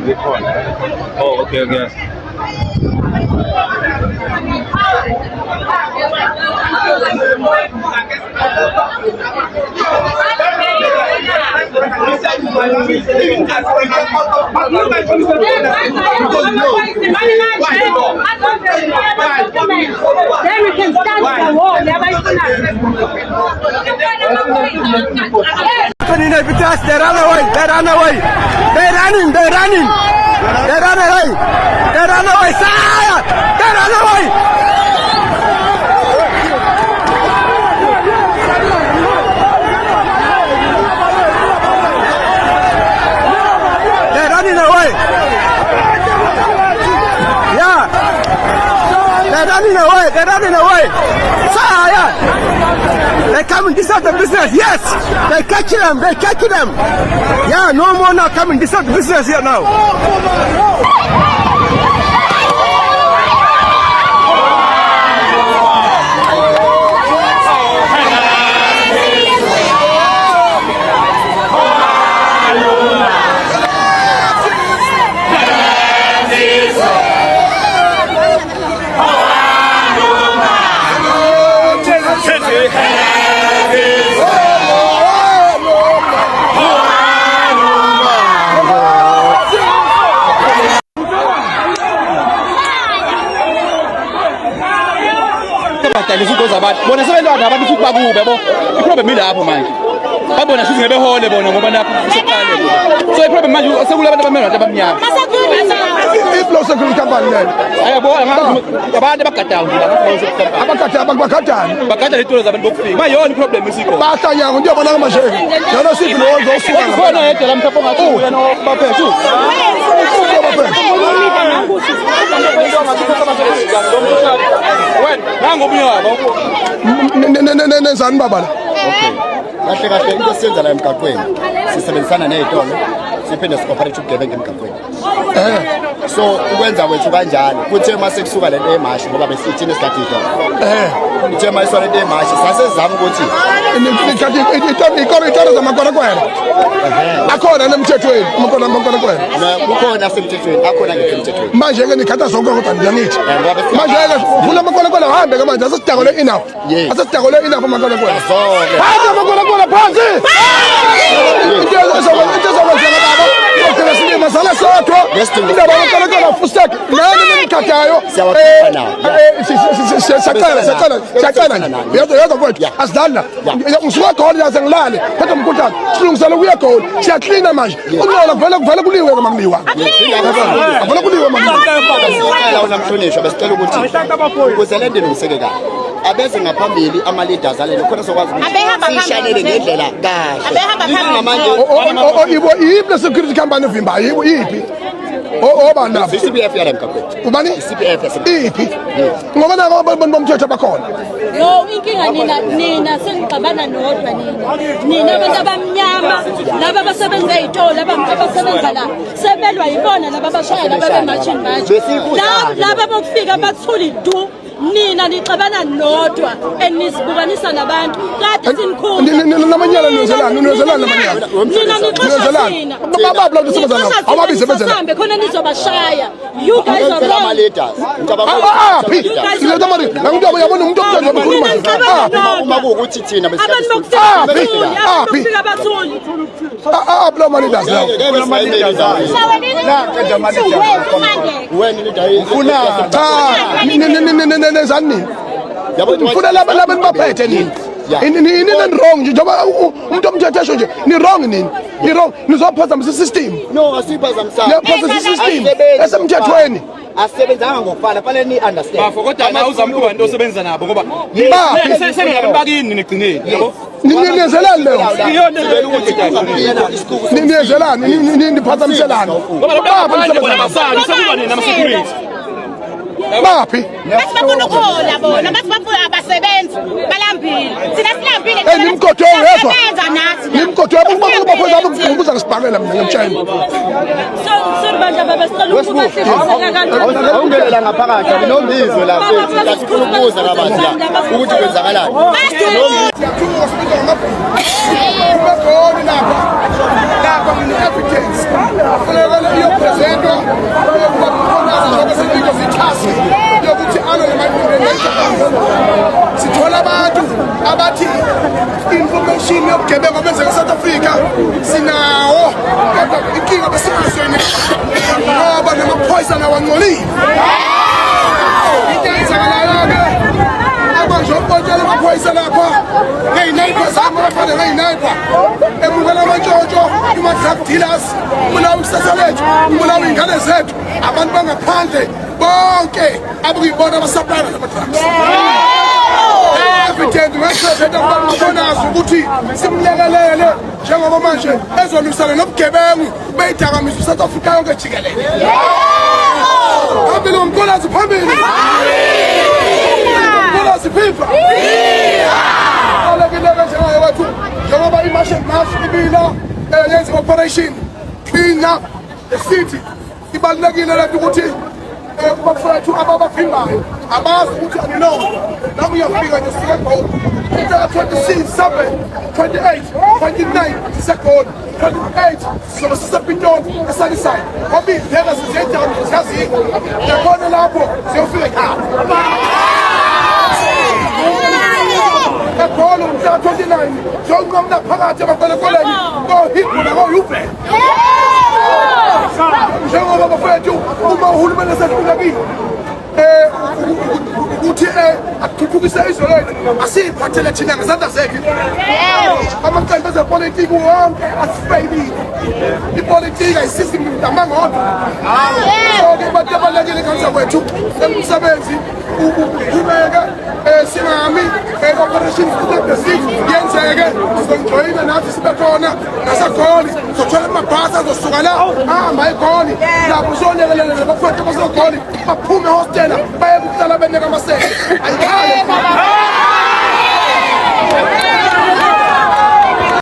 Oh, okay, okay. Then we can stand the wall. They run away. They're running. They run away. Sire! They run away. They're running away. Yeah. They're running away. Sire! They come and disrupt the business. Yes, they catch them. Yeah, no more now. Come and disrupt the business here now. bona sebelwana abantu futhi bakube yabo iproblem ilapho manje babona sithi ngebehole bona ngoba lapho useqale so iproblem manje sekule abantu abamnyama abamnyama Iplo security company le ayabo abantu abagadayo nje bagada itolo zabantu bokufika bayona iproblem isikho bahlanyanga into yabona ngamasheke yona sithi lo ozosuka khona yedwa la mhlawumbe ngathi uyena baphethu nenzani baba la okay kahle into esiyenza la emgaqweni sisebenzisana nezitolo siphinde sikooperate ubugebengu emgaqweni so ukwenza kwethu kanjalo kuthe mase kusuka lento emashi ngoba besithini esikhathi idolo uthe mayiswa lento emashi sasezama ukuthi itolo zamakwerekwere akhona nemthethweni amakwerekwere kukhona asemthethweni akhona ngekho emthethweni manje ke nikhatha zonke kodwa ngiyanithi manje ke vula amakwerekwere uhambe ke manje asesidakole enough amakwerekwere phansi amakwerekwere phansi into ezokwenzeka baba ukugcina silima sala sodwa indaba amakwerekwere fustek nani nemikhathayo siyacela yedwa kwethu asidlali ngisuka khona yaze ngilale phethe umkhuhlane silungisele ukuya goli siyaklina manje unola vele kuliwe ke makuliwa vele kuliwe la unamhlonishwa besicela ukuthi ukuze le nto ilungiseke kahle abeze ngaphambili ama-leaders alelo khona sokwazi ukuthi sishanele ngendlela kahle ngamanje ibo yiphi le security company evimbayo yiphi oba nabo i-CPF yala emgaqweni ubani i-CPF iphi ngoba nako abantu bomthetho bakhona no inkinga nina senixabana nodwa nina abantu abamnyama laba abasebenza ezitolo abasebenza la sebelwa yibona laba abashaya laba bemachine manje laba bokufika bathula idu nina nixabana nodwa enisibukanisa nabantu kade sinikhulu namanyala nizelana namanyala nina nixoxa sina baba la usebenza nabo ababize benzela sambe khona nizobashaya you guys are wrong ama-leaders ngicabanga mari umuntu yabona umuntu omthetho obukhuluma uma kuwukuthi thina abantu bokufika bathuli ablo ma-leaders lawo nenzani ufuna laba nibaphethe nini ini wrong nje njengoba umuntu omthethesho nje ni wrong nini ni wrong nizophazamisa isystem no asiphazamisana niyaphazamisa isystem esemthethweni asebenzanga ngokufana fanele ni-understand bafo kodwa ma uzamkuba into osebenza nabo ngoba seningabakini negcineni yabo niyenzelani leyo niyenzelani niphazamiselana baphi basifuna ukhola bona basifuna abasebenzi balambile thina silambile nimgodwe yedwa nathi nimgodwe baphoza ukubuza ngisibhakela mina ngimtshayela siribandla babesicela ukuba awungenela ngaphakathi akunombizo la fethu sifuna ukubuza kabanzi la ukuthi kwenzakalani lapha ngine-evidence funeka iyopresenta amaphoyisa nawangcolile into eyenzakalayo-ke abanje ukubotshela amaphoyisa lapha ngey'nayipha zami abafana ngey'nayipha ebukela amantshontsho ima-drug dealers ibulawa ikusasa lethu ibulawa iy'ngane zethu abantu bangaphandle bonke abukuyibona abasaplayana nama-drugs evident ngeqhebeta kubabonazi ukuthi simlekelele njengoba manje ezolwisana nobugebengu beyidakamizwa i-South Africa yonke jikelele phambili ngomkolazi phambili ngomkolazi phipha alekileke njengayo wethu njengoba i-marshal mash ibila yenza i-operation clean up the city ibalulekile lento ukuthi kubafowethu ababavimbayo abazi ukuthi angino nami uyafika nje sikegoli umhlaka 27 28 29 siseGoli 28 sizobe sisepitoli eSunnyside ngoba iy'ndlela ziziyedama ziyaziko yakhona lapho ziyofika ekhaya eGoli umhlaka 29 zonqamla phakathi emakwelekweleni koHippo nakoYuve njengoba bafowethu uma uhulumeni esehlulekile ukuthi athuthukise izwe lethu asiyiphathele thina ngezandla zethu amaqembu ezepolitiki wonke asifeyilile ipolitiki ayisizi ngamangodo so-ke abantu abalulekile kanza kwethu emsebenzi uqhubeke singami operation Football yenzeke sizongijoyina nathi sibe khona naseGoli sizothola amabhasi azosuka la ahamba eGoli lapho uzonyekelele nabafowethu baseGoli baphume hostel